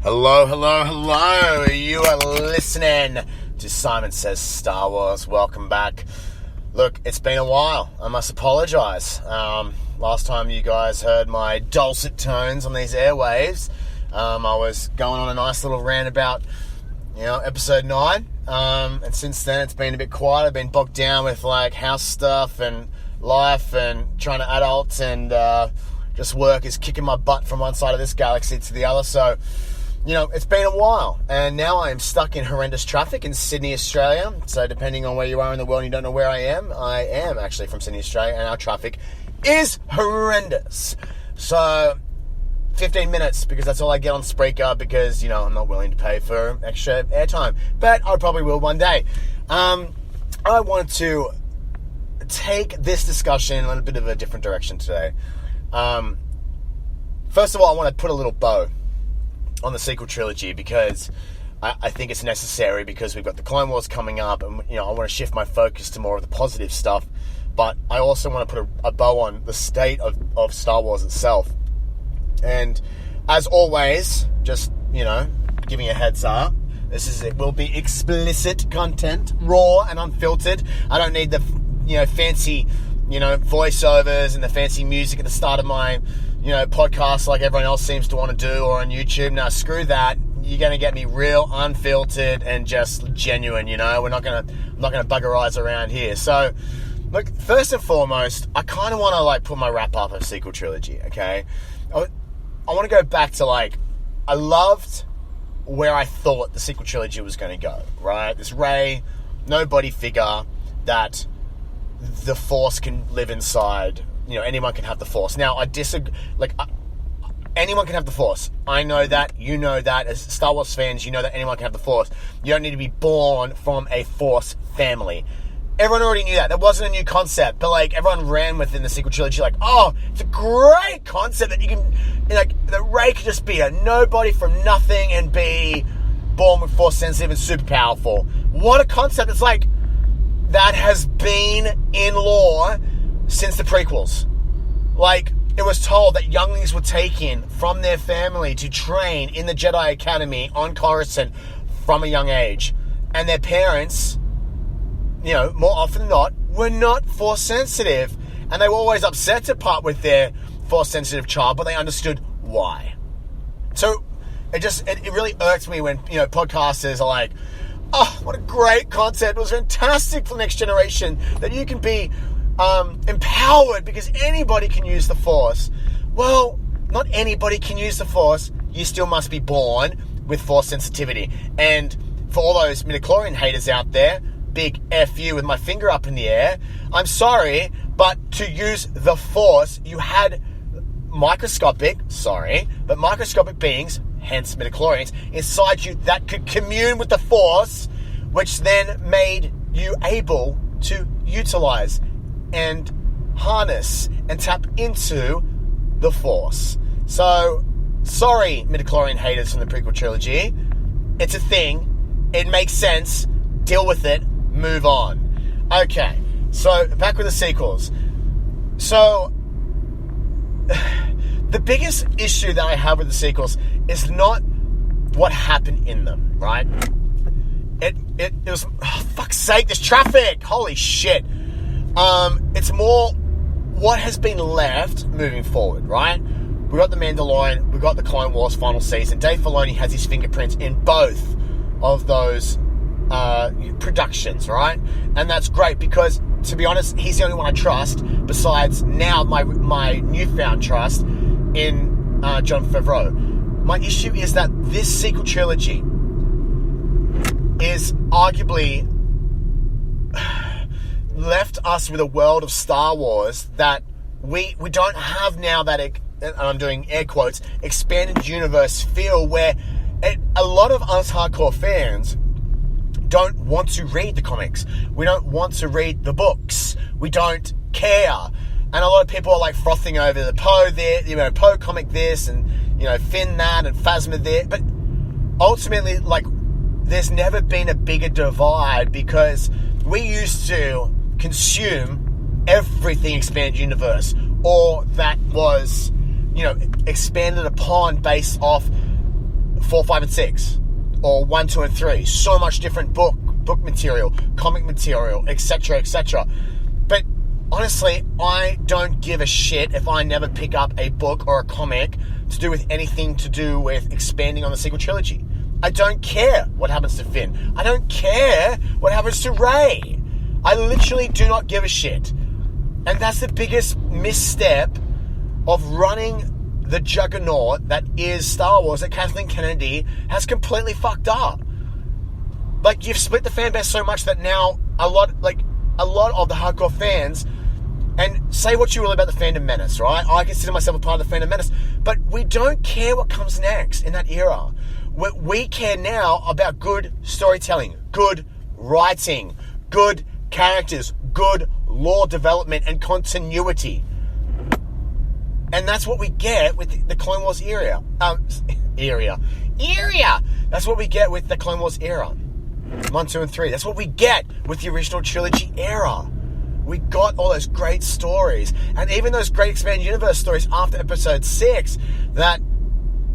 Hello, hello, hello. You are listening to Simon Says Star Wars. Welcome back. Look, it's been a while. I must apologise. Last time you guys heard my dulcet tones on these airwaves, I was going on a nice little rant about, episode 9. And since then, it's been a bit quiet. I've been bogged down with, house stuff and life and trying to adult, and just work is kicking my butt from one side of this galaxy to the other. So, it's been a while, and now I am stuck in horrendous traffic in Sydney, Australia. So depending on where you are in the world and you don't know where I am actually from Sydney, Australia, and our traffic is horrendous. So 15 minutes, because that's all I get on Spreaker, because, I'm not willing to pay for extra airtime. But I probably will one day. I wanted to take this discussion in a bit of a different direction today. First of all, I want to put a little bow on the sequel trilogy, because I think it's necessary, because we've got the Clone Wars coming up, and I want to shift my focus to more of the positive stuff, but I also want to put a bow on the state of Star Wars itself. And as always, just giving a heads up, it will be explicit content, raw and unfiltered. I don't need the fancy voiceovers and the fancy music at the start of my podcasts like everyone else seems to want to do, or on YouTube. Now, screw that. You're going to get me real, unfiltered, and just genuine, I'm not going to buggerize around here. So, look, first and foremost, I kind of want to, put my wrap up of sequel trilogy, okay? I want to go back to, I loved where I thought the sequel trilogy was going to go, right? This Rey, nobody figure that the Force can live inside. Anyone can have the Force. Now, I disagree. Anyone can have the Force. I know that. You know that. As Star Wars fans, you know that anyone can have the Force. You don't need to be born from a Force family. Everyone already knew that. That wasn't a new concept. But, everyone ran within the sequel trilogy, oh, it's a great concept that you can, that Rey could just be a nobody from nothing and be born with Force sensitive and super powerful. What a concept. It's that has been in lore since the prequels. It was told that younglings were taken from their family to train in the Jedi Academy on Coruscant from a young age. And their parents, more often than not, were not Force sensitive. And they were always upset to part with their Force sensitive child, but they understood why. So it really irks me when, podcasters are like, oh, what a great concept. It was fantastic for the next generation that you can be empowered because anybody can use the Force. Well, not anybody can use the Force. You still must be born with Force sensitivity. And for all those midichlorian haters out there, big F you with my finger up in the air. I'm sorry, but to use the Force, you had microscopic beings, hence midichlorians, inside you that could commune with the Force, which then made you able to utilize and harness and tap into the Force. So, sorry, midichlorian haters from the prequel trilogy. It's a thing. It makes sense. Deal with it. Move on. Okay, so back with the sequels. So, the biggest issue that I have with the sequels is not what happened in them, right? It was, oh, fuck's sake, there's traffic! Holy shit. It's more what has been left moving forward, right? We got the Mandalorian, we got the Clone Wars final season. Dave Filoni has his fingerprints in both of those productions, right? And that's great because, to be honest, he's the only one I trust, besides now my newfound trust in Jon Favreau. My issue is that this sequel trilogy is arguably left us with a world of Star Wars that we don't have now, that, and I'm doing air quotes, expanded universe feel, where a lot of us hardcore fans don't want to read the comics. We don't want to read the books. We don't care. And a lot of people are frothing over the Poe there, Poe comic this, and, Finn that, and Phasma there. But ultimately, there's never been a bigger divide, because we used to consume everything expanded universe, or that was, expanded upon based off 4, 5, and 6, or 1, 2, and 3. So much different book material, comic material, etc., etc. But honestly, I don't give a shit if I never pick up a book or a comic to do with anything to do with expanding on the sequel trilogy. I don't care what happens to Finn. I don't care what happens to Rey. I literally do not give a shit. And that's the biggest misstep of running the juggernaut that is Star Wars that Kathleen Kennedy has completely fucked up. Like, you've split the fan base so much that now a lot of the hardcore fans, and say what you will about the fandom menace, right? I consider myself a part of the fandom menace, but we don't care what comes next in that era. We care now about good storytelling, good writing, good characters, good lore development and continuity. And that's what we get with the Clone Wars era. That's what we get with the Clone Wars era. 1, 2, and 3. That's what we get with the original trilogy era. We got all those great stories. And even those great expanded universe stories after episode 6 that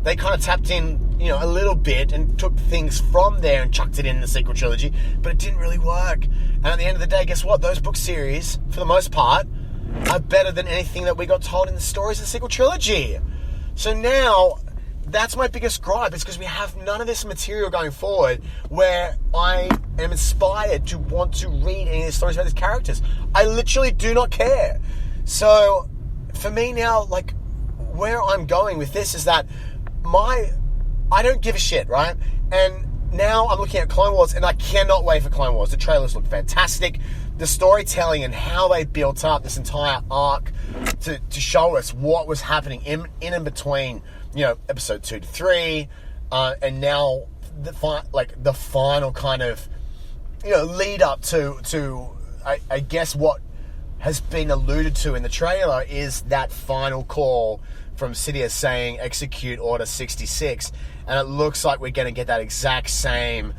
they kind of tapped in, a little bit and took things from there and chucked it in the sequel trilogy, but it didn't really work. And at the end of the day, guess what? Those book series, for the most part, are better than anything that we got told in the stories of the sequel trilogy. So now, that's my biggest gripe, is because we have none of this material going forward where I am inspired to want to read any of the stories about these characters. I literally do not care. So, for me now, where I'm going with this is that I don't give a shit, right? And now I'm looking at Clone Wars, and I cannot wait for Clone Wars. The trailers look fantastic. The storytelling and how they built up this entire arc to show us what was happening in and between, episode 2 to 3, and now the final kind of, lead up to I guess what has been alluded to in the trailer is that final call from Sidious saying execute Order 66, and it looks like we're going to get that exact same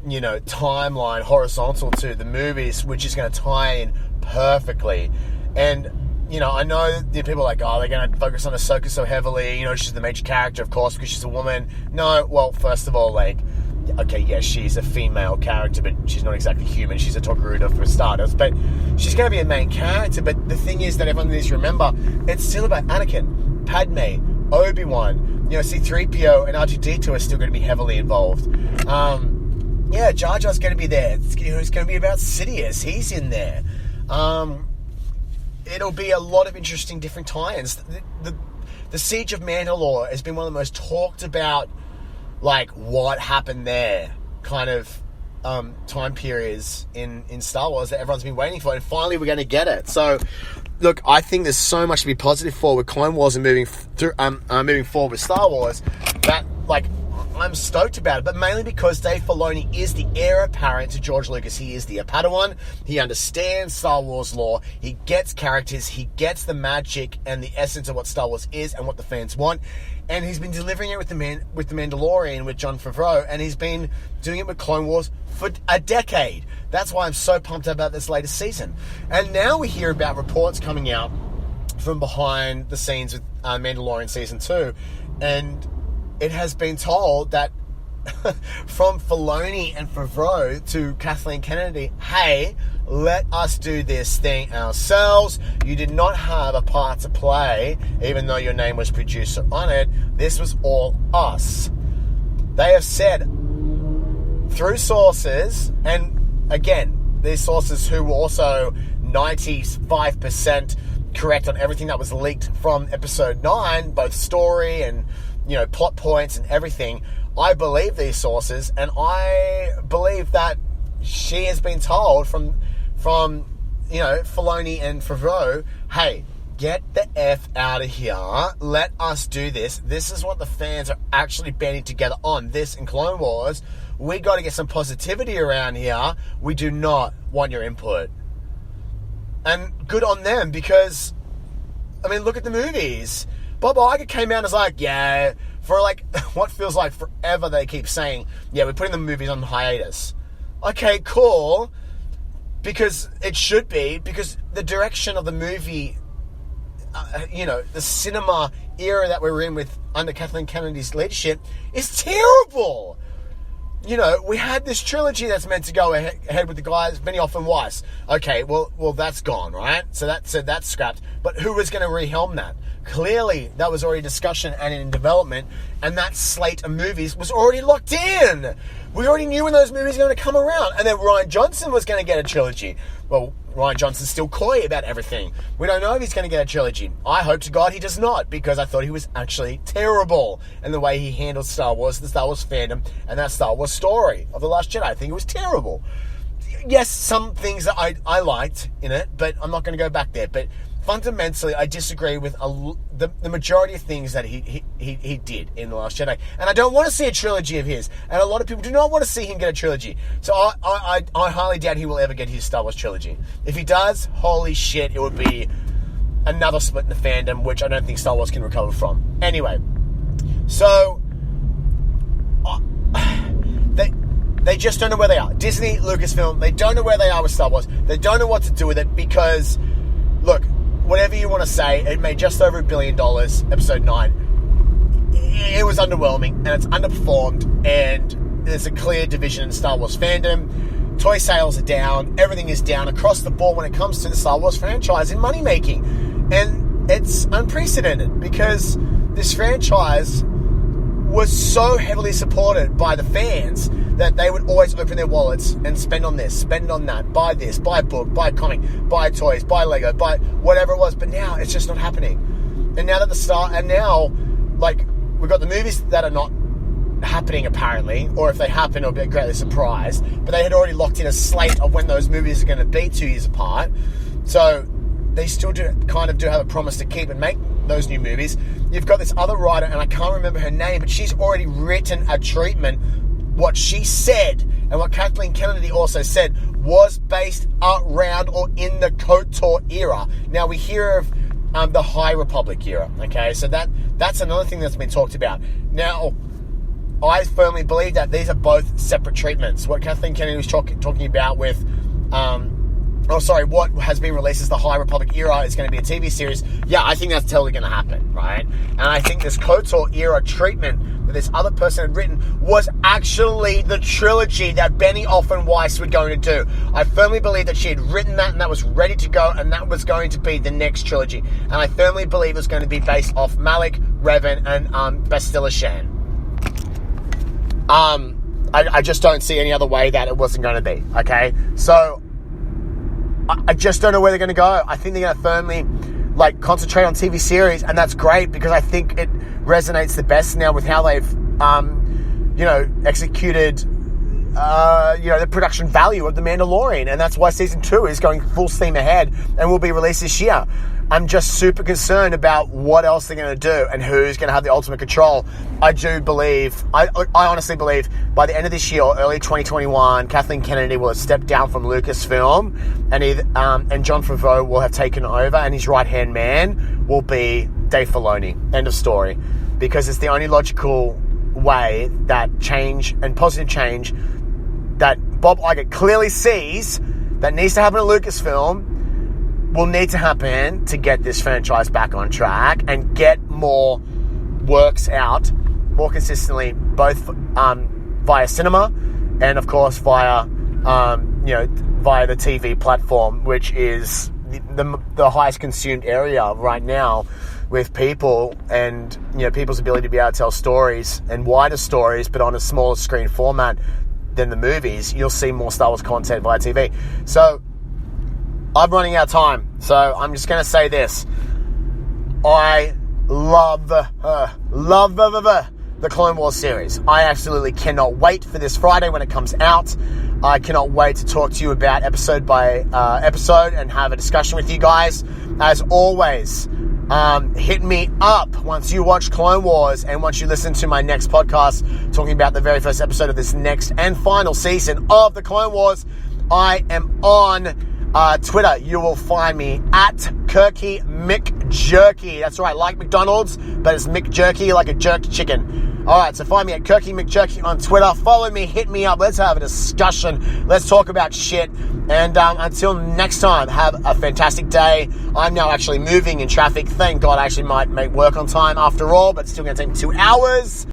timeline horizontal to the movies, which is going to tie in perfectly. And I know the people are like, they're going to focus on Ahsoka so heavily, she's the major character, of course, because she's a woman. No, well, first of all, okay, yes, she's a female character, but she's not exactly human. She's a Togruta for starters, but she's going to be a main character. But the thing is that everyone needs to remember, it's still about Anakin, Padme, Obi-Wan, C-3PO and R2-D2 are still going to be heavily involved. Jar Jar's going to be there. It's going to be about Sidious. He's in there. It'll be a lot of interesting different tie-ins. The Siege of Mandalore has been one of the most talked about, what happened there kind of time periods in Star Wars that everyone's been waiting for, and finally we're going to get it. So, look, I think there's so much to be positive for with Clone Wars and moving forward with Star Wars that, I'm stoked about it, but mainly because Dave Filoni is the heir apparent to George Lucas. He is the Padawan. He understands Star Wars lore. He gets characters. He gets the magic and the essence of what Star Wars is and what the fans want. And he's been delivering it with the Mandalorian, with Jon Favreau, and he's been doing it with Clone Wars for a decade. That's why I'm so pumped about this latest season. And now we hear about reports coming out from behind the scenes with Mandalorian Season 2, and it has been told that from Filoni and Favreau to Kathleen Kennedy, hey, let us do this thing ourselves. You did not have a part to play, even though your name was producer on it. This was all us. They have said through sources, and again, these sources who were also 95% correct on everything that was leaked from episode 9, both story and plot points and everything. I believe these sources, and I believe that she has been told from Filoni and Favreau, hey, get the F out of here. Let us do this. This is what the fans are actually banding together on. This in Clone Wars. We got to get some positivity around here. We do not want your input. And good on them, because, look at the movies. Bob Iger came out and was like, yeah, for what feels like forever they keep saying, yeah, we're putting the movies on hiatus. Okay, cool. Because it should be, because the direction of the movie, the cinema era that we're in with under Kathleen Kennedy's leadership is terrible. You know, we had this trilogy that's meant to go ahead with the guys, Benioff and Weiss. Okay, well, that's gone, right? So that's scrapped. But who was going to rehelm that? Clearly, that was already discussion and in development, and that slate of movies was already locked in. We already knew when those movies were going to come around, and then Rian Johnson was going to get a trilogy. Well, Rian Johnson's still coy about everything. We don't know if he's going to get a trilogy. I hope to God he does not, because I thought he was actually terrible in the way he handled Star Wars, the Star Wars fandom, and that Star Wars story of The Last Jedi. I think it was terrible. Yes, some things that I liked in it, but I'm not going to go back there. But fundamentally, I disagree with the majority of things that he did in The Last Jedi. And I don't want to see a trilogy of his. And a lot of people do not want to see him get a trilogy. So I highly doubt he will ever get his Star Wars trilogy. If he does, holy shit, it would be another split in the fandom, which I don't think Star Wars can recover from. Anyway, so they just don't know where they are. Disney, Lucasfilm, they don't know where they are with Star Wars. They don't know what to do with it because, look, whatever you want to say, it made just over $1 billion, episode 9. It was underwhelming, and it's underperformed, and there's a clear division in Star Wars fandom. Toy sales are down. Everything is down across the board when it comes to the Star Wars franchise in money-making. And it's unprecedented because this franchise was so heavily supported by the fans that they would always open their wallets and spend on this, spend on that, buy this, buy a book, buy a comic, buy toys, buy Lego, buy whatever it was. But now it's just not happening. And now that we've got the movies that are not happening apparently, or if they happen, it'll be a greatly surprised. But they had already locked in a slate of when those movies are going to be 2 years apart. So they still do have a promise to keep and make those new movies. You've got this other writer, and I can't remember her name, but she's already written a treatment. What she said, and what Kathleen Kennedy also said, was based around or in the KOTOR era. Now, we hear of the High Republic era, okay? So that's another thing that's been talked about. Now, I firmly believe that these are both separate treatments. What Kathleen Kennedy was talking about with... what has been released as the High Republic era is going to be a TV series. Yeah, I think that's totally going to happen, right? And I think this KOTOR era treatment that this other person had written was actually the trilogy that Benioff and Weiss were going to do. I firmly believe that she had written that and that was ready to go, and that was going to be the next trilogy. And I firmly believe it was going to be based off Malik, Revan, and Bastila Shan. I just don't see any other way that it wasn't going to be, okay? So I just don't know where they're going to go. I think they're going to firmly concentrate on TV series, and that's great because I think it resonates the best now with how they've executed the production value of The Mandalorian, and that's why Season 2 is going full steam ahead and will be released this year. I'm just super concerned about what else they're going to do and who's going to have the ultimate control. I honestly believe by the end of this year or early 2021, Kathleen Kennedy will have stepped down from Lucasfilm, and Jon Favreau will have taken over, and his right-hand man will be Dave Filoni. End of story. Because it's the only logical way that change and positive change that Bob Iger clearly sees that needs to happen at Lucasfilm will need to happen to get this franchise back on track and get more works out more consistently, both via cinema and, of course, via the TV platform, which is the highest consumed area right now with people and people's ability to be able to tell stories and wider stories, but on a smaller screen format than the movies. You'll see more Star Wars content via TV. So I'm running out of time, so I'm just going to say this. I love the Clone Wars series. I absolutely cannot wait for this Friday when it comes out. I cannot wait to talk to you about episode by episode and have a discussion with you guys. As always, hit me up once you watch Clone Wars and once you listen to my next podcast talking about the very first episode of this next and final season of the Clone Wars. I am on Twitter. You will find me at Kirky McJerky. That's right, like McDonald's, but it's McJerky, like a jerk chicken. All right, so find me at Kirky McJerky on Twitter. Follow me, hit me up. Let's have a discussion. Let's talk about shit. And until next time, have a fantastic day. I'm now actually moving in traffic. Thank God I actually might make work on time after all, but it's still going to take me 2 hours.